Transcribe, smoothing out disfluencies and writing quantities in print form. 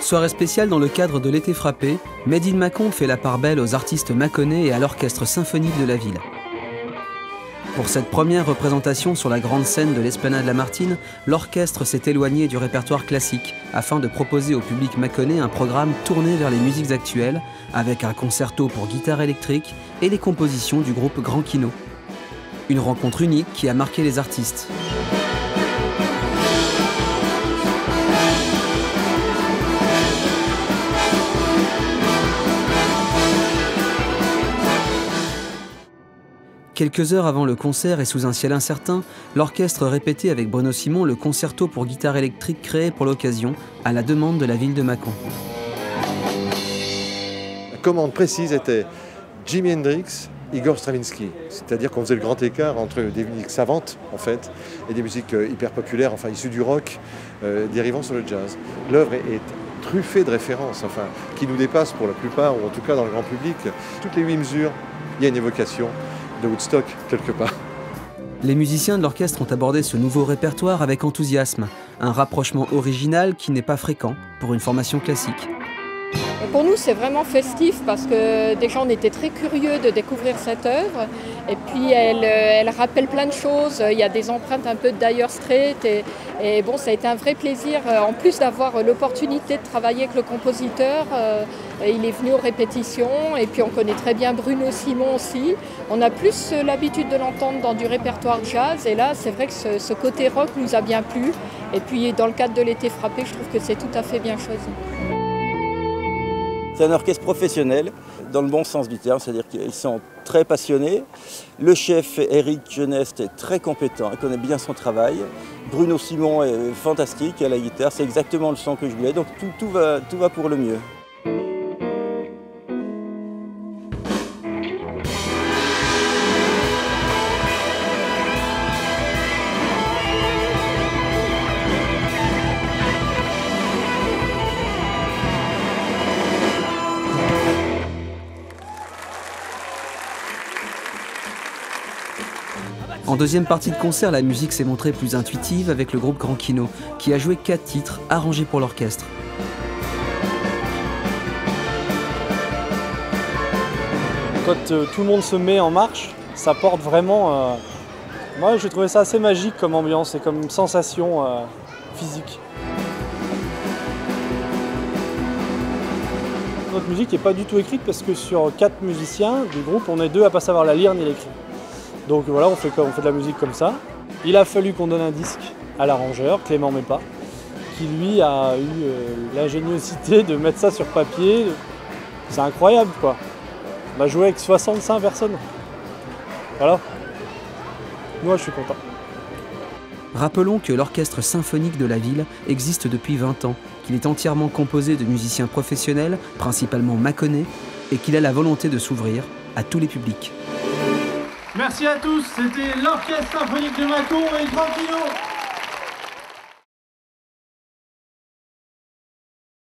Soirée spéciale dans le cadre de l'été frappé, Made in Mâcon fait la part belle aux artistes mâconnais et à l'orchestre symphonique de la ville. Pour cette première représentation sur la grande scène de l'Esplanade Lamartine, l'orchestre s'est éloigné du répertoire classique afin de proposer au public mâconnais un programme tourné vers les musiques actuelles avec un concerto pour guitare électrique et les compositions du groupe Grand Kino. Une rencontre unique qui a marqué les artistes. Quelques heures avant le concert et sous un ciel incertain, l'orchestre répétait avec Bruno Simon le concerto pour guitare électrique créé pour l'occasion, à la demande de la ville de Mâcon. La commande précise était Jimi Hendrix, Igor Stravinsky. C'est-à-dire qu'on faisait le grand écart entre des musiques savantes, en fait, et des musiques hyper populaires, enfin issues du rock, dérivant sur le jazz. L'œuvre est truffée de références, enfin, qui nous dépassent pour la plupart, ou en tout cas dans le grand public. Toutes les 8 mesures, il y a une évocation de Woodstock, quelque part. Les musiciens de l'orchestre ont abordé ce nouveau répertoire avec enthousiasme, un rapprochement original qui n'est pas fréquent pour une formation classique. Et pour nous, c'est vraiment festif parce que déjà, on était très curieux de découvrir cette œuvre. Et puis, elle rappelle plein de choses. Il y a des empreintes un peu de Dire Straits. Et bon, ça a été un vrai plaisir. En plus d'avoir l'opportunité de travailler avec le compositeur, il est venu aux répétitions. Et puis, on connaît très bien Bruno Simon aussi. On a plus l'habitude de l'entendre dans du répertoire jazz. Et là, c'est vrai que ce côté rock nous a bien plu. Et puis, dans le cadre de l'été frappé, je trouve que c'est tout à fait bien choisi. C'est un orchestre professionnel, dans le bon sens du terme, c'est-à-dire qu'ils sont très passionnés. Le chef, Eric Geneste, est très compétent, il connaît bien son travail. Bruno Simon est fantastique à la guitare, c'est exactement le son que je voulais, donc tout va pour le mieux. En deuxième partie de concert, la musique s'est montrée plus intuitive avec le groupe Grand Kino, qui a joué 4 titres arrangés pour l'orchestre. Quand tout le monde se met en marche, ça porte vraiment... Moi, j'ai trouvé ça assez magique comme ambiance et comme sensation physique. Notre musique n'est pas du tout écrite parce que sur 4 musiciens du groupe, on est 2 à ne pas savoir la lire ni l'écrire. Donc voilà, on fait de la musique comme ça. Il a fallu qu'on donne un disque à l'arrangeur, Clément Mépas, qui lui a eu l'ingéniosité de mettre ça sur papier. C'est incroyable quoi. On a joué avec 65 personnes. Voilà. Moi je suis content. Rappelons que l'orchestre symphonique de la ville existe depuis 20 ans, qu'il est entièrement composé de musiciens professionnels, principalement mâconnais, et qu'il a la volonté de s'ouvrir à tous les publics. Merci à tous, c'était l'Orchestre Symphonique de Mâcon et Grand Kino.